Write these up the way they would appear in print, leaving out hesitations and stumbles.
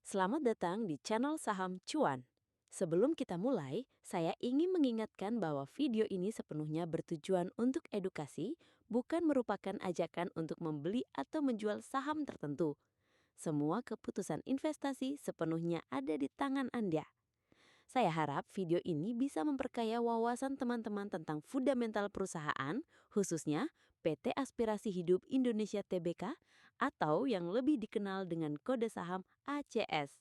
Selamat datang di channel Saham Cuan. Sebelum kita mulai, saya ingin mengingatkan bahwa video ini sepenuhnya bertujuan untuk edukasi, bukan merupakan ajakan untuk membeli atau menjual saham tertentu. Semua keputusan investasi sepenuhnya ada di tangan Anda. Saya harap video ini bisa memperkaya wawasan teman-teman tentang fundamental perusahaan, khususnya PT Aspirasi Hidup Indonesia Tbk atau yang lebih dikenal dengan kode saham ACS.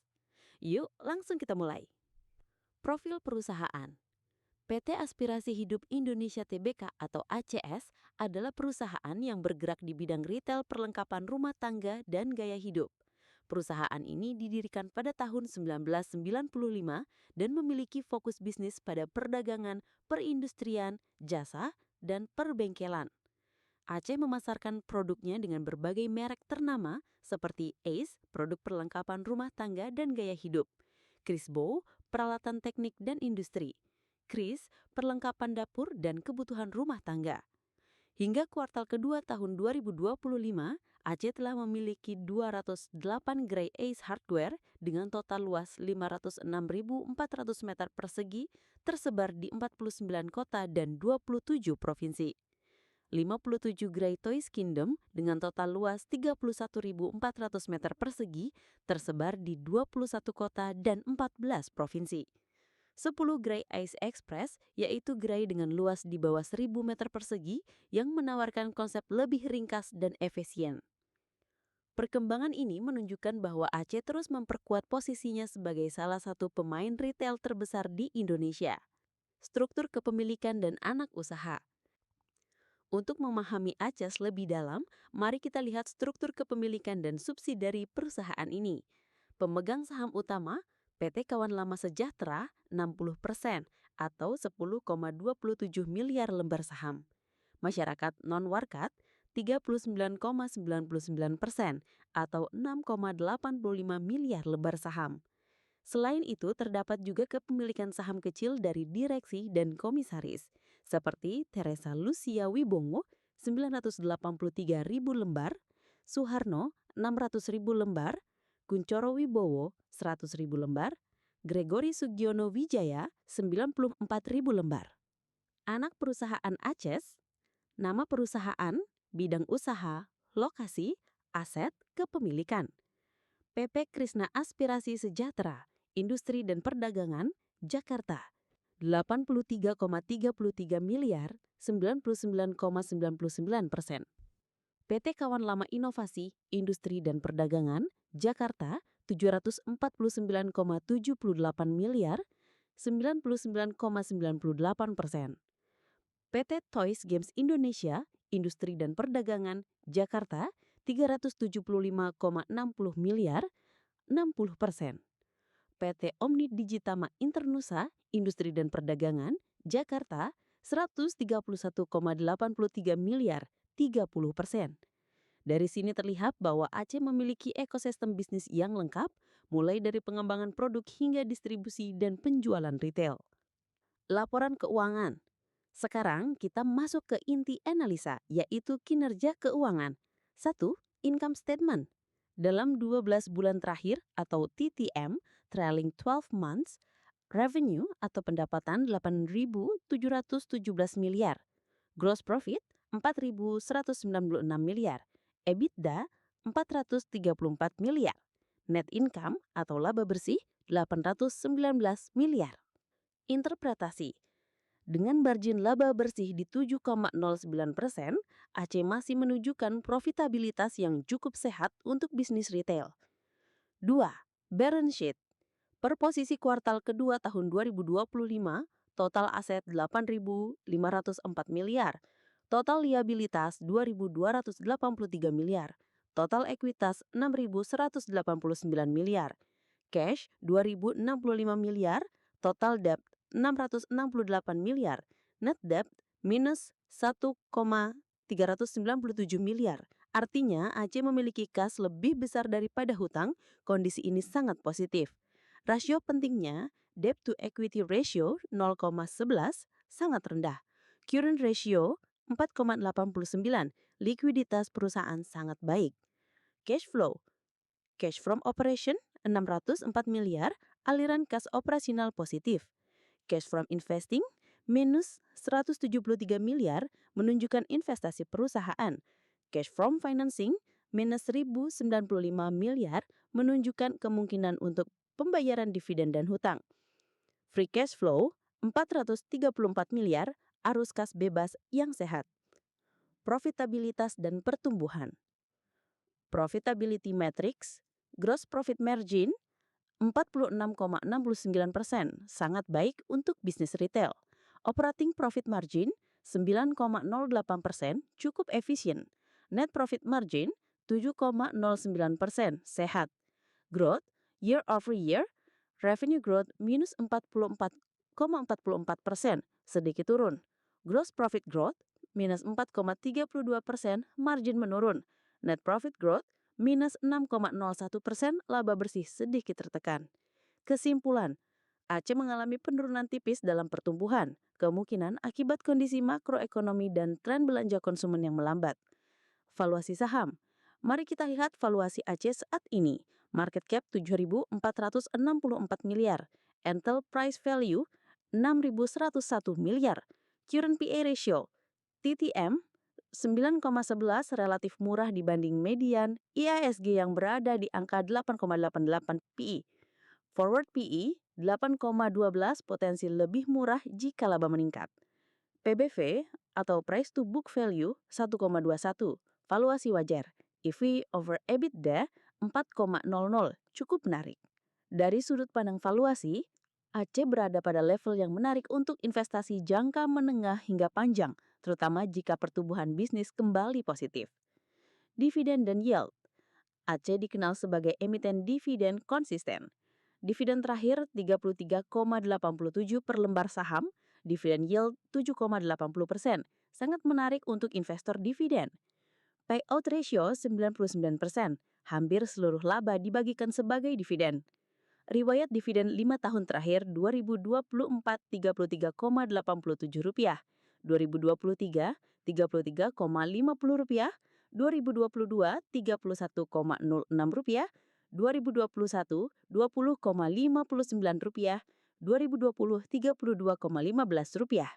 Yuk, langsung kita mulai. Profil perusahaan. PT Aspirasi Hidup Indonesia Tbk atau ACS adalah perusahaan yang bergerak di bidang retail perlengkapan rumah tangga dan gaya hidup. Perusahaan ini didirikan pada tahun 1995 dan memiliki fokus bisnis pada perdagangan, perindustrian, jasa, dan perbengkelan. AC memasarkan produknya dengan berbagai merek ternama seperti Ace, produk perlengkapan rumah tangga dan gaya hidup, Crisbo, peralatan teknik dan industri, Kris, perlengkapan dapur dan kebutuhan rumah tangga. Hingga kuartal kedua tahun 2025, AC telah memiliki 208 gerai Ace Hardware dengan total luas 506.400 meter persegi tersebar di 49 kota dan 27 provinsi. 57 gerai Toys Kingdom dengan total luas 31.400 meter persegi tersebar di 21 kota dan 14 provinsi. 10 gerai Ice Express, yaitu gerai dengan luas di bawah 1.000 meter persegi yang menawarkan konsep lebih ringkas dan efisien. Perkembangan ini menunjukkan bahwa AC terus memperkuat posisinya sebagai salah satu pemain retail terbesar di Indonesia. Struktur kepemilikan dan anak usaha. Untuk memahami ACES lebih dalam, mari kita lihat struktur kepemilikan dan subsidiari perusahaan ini. Pemegang saham utama, PT Kawan Lama Sejahtera 60% atau 10,27 miliar lembar saham. Masyarakat non-warkat 39,99% atau 6,85 miliar lembar saham. Selain itu, terdapat juga kepemilikan saham kecil dari direksi dan komisaris, seperti Teresa Lucia Wibongo, 983.000 lembar, Suharno, 600.000 lembar, Kuncoro Wibowo, 100.000 lembar, Gregory Sugiono Wijaya, 94.000 lembar. Anak perusahaan ACES, nama perusahaan, bidang usaha, lokasi, aset, kepemilikan. PP Krishna Aspirasi Sejahtera, Industri dan Perdagangan, Jakarta, 83,33 miliar, 99,99%. PT Kawan Lama Inovasi, Industri dan Perdagangan, Jakarta, 749,78 miliar, 99,98%. PT Toys Games Indonesia, Industri dan Perdagangan, Jakarta, 375,60 miliar, 60%. PT Omni Digitama Internusa, Industri dan Perdagangan, Jakarta, 131,83 miliar, 30%. Dari sini terlihat bahwa AC memiliki ekosistem bisnis yang lengkap, mulai dari pengembangan produk hingga distribusi dan penjualan retail. Laporan keuangan. Sekarang kita masuk ke inti analisa, yaitu kinerja keuangan. 1. Income statement. Dalam 12 bulan terakhir atau TTM, trailing 12 months, revenue atau pendapatan 8.717 miliar, gross profit 4.196 miliar, EBITDA 434 miliar, net income atau laba bersih 819 miliar. Interpretasi. Dengan margin laba bersih di 7,09%, AC masih menunjukkan profitabilitas yang cukup sehat untuk bisnis retail. 2. Balance sheet. Per posisi kuartal kedua tahun 2025, total aset 8.504 miliar, total liabilitas 2.283 miliar, total ekuitas 6.189 miliar, cash 2.065 miliar, total debt 668 miliar, net debt minus 1,397 miliar. Artinya, AC memiliki kas lebih besar daripada hutang. Kondisi ini sangat positif. Rasio pentingnya, debt to equity ratio 0,11 sangat rendah. Current ratio 4,89, likuiditas perusahaan sangat baik. Cash flow. Cash from operation 604 miliar, aliran kas operasional positif. Cash from investing minus 173 miliar menunjukkan investasi perusahaan. Cash from financing minus 1.095 miliar menunjukkan kemungkinan untuk pembayaran dividen dan hutang. Free cash flow 434 miliar, arus kas bebas yang sehat. Profitabilitas dan pertumbuhan. Profitability metrics, gross profit margin 46,69%, sangat baik untuk bisnis retail. Operating profit margin 9,08%, cukup efisien. Net profit margin 7,09%, sehat. Growth year over year, revenue growth minus 44,44%, sedikit turun. Gross profit growth minus 4,32%, margin menurun. Net profit growth minus 6,01%, laba bersih sedikit tertekan. Kesimpulan, Aceh mengalami penurunan tipis dalam pertumbuhan, kemungkinan akibat kondisi makroekonomi dan tren belanja konsumen yang melambat. Valuasi saham. Mari kita lihat valuasi Aceh saat ini. Market cap 7.464 miliar. Enterprise value 6.101 miliar. Current PE ratio TTM 9,11 relatif murah dibanding median IHSG yang berada di angka 8,88 PE. Forward PE 8,12, potensi lebih murah jika laba meningkat. PBV atau price to book value 1,21, valuasi wajar. EV over EBITDA 4,00, cukup menarik. Dari sudut pandang valuasi, Aceh berada pada level yang menarik untuk investasi jangka menengah hingga panjang, terutama jika pertumbuhan bisnis kembali positif. Dividen dan yield. Aceh dikenal sebagai emiten dividen konsisten. Dividen terakhir 33,87 per lembar saham, dividen yield 7,80%, sangat menarik untuk investor dividen. Payout ratio 99%, hampir seluruh laba dibagikan sebagai dividen. Riwayat dividen 5 tahun terakhir 2024 33,87 rupiah, 2023 33,50 rupiah, 2022 31,06 rupiah, 2021 20,59 rupiah, 2020 32,15 rupiah.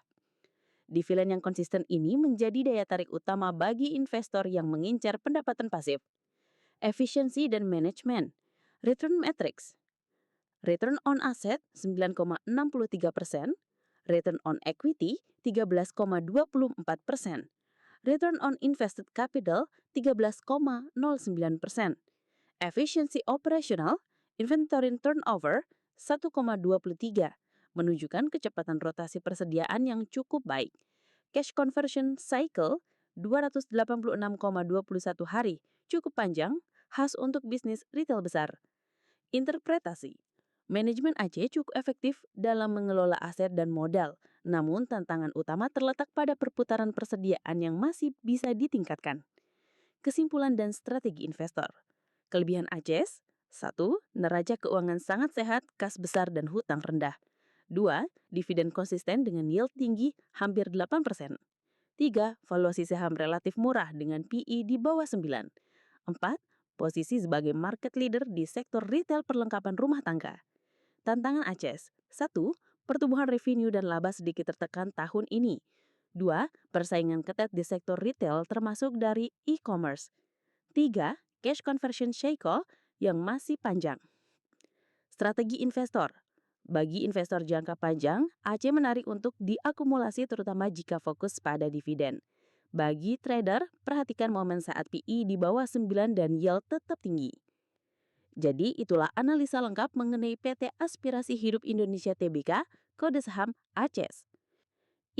Dividen yang konsisten ini menjadi daya tarik utama bagi investor yang mengincar pendapatan pasif. Efisiensi dan manajemen. Return metrics. Return on asset 9,63%, return on equity 13,24%, return on invested capital 13,09%. Efisiensi operasional, inventory turnover 1,23, menunjukkan kecepatan rotasi persediaan yang cukup baik. Cash conversion cycle 286,21 hari, cukup panjang, khas untuk bisnis retail besar. Interpretasi. Manajemen Aceh cukup efektif dalam mengelola aset dan modal, namun tantangan utama terletak pada perputaran persediaan yang masih bisa ditingkatkan. Kesimpulan dan strategi investor. Kelebihan Aceh: 1. Neraca keuangan sangat sehat, kas besar dan hutang rendah. 2. Dividen konsisten dengan yield tinggi, hampir 8%. 3. Valuasi saham relatif murah dengan PE di bawah 9. 4. Posisi sebagai market leader di sektor retail perlengkapan rumah tangga. Tantangan Aceh: 1. Pertumbuhan revenue dan laba sedikit tertekan tahun ini. 2. Persaingan ketat di sektor retail termasuk dari e-commerce. 3. Cash conversion cycle yang masih panjang. Strategi investor. Bagi investor jangka panjang, Aceh menarik untuk diakumulasi terutama jika fokus pada dividen. Bagi trader, perhatikan momen saat PE di bawah 9 dan yield tetap tinggi. Jadi itulah analisa lengkap mengenai PT Aspirasi Hidup Indonesia Tbk, kode saham Aceh.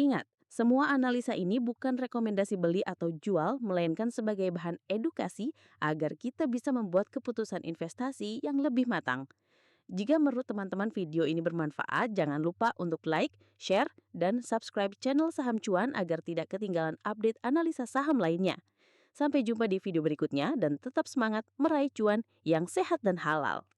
Ingat, semua analisa ini bukan rekomendasi beli atau jual, melainkan sebagai bahan edukasi agar kita bisa membuat keputusan investasi yang lebih matang. Jika menurut teman-teman video ini bermanfaat, jangan lupa untuk like, share, dan subscribe channel Saham Cuan agar tidak ketinggalan update analisa saham lainnya. Sampai jumpa di video berikutnya dan tetap semangat meraih cuan yang sehat dan halal.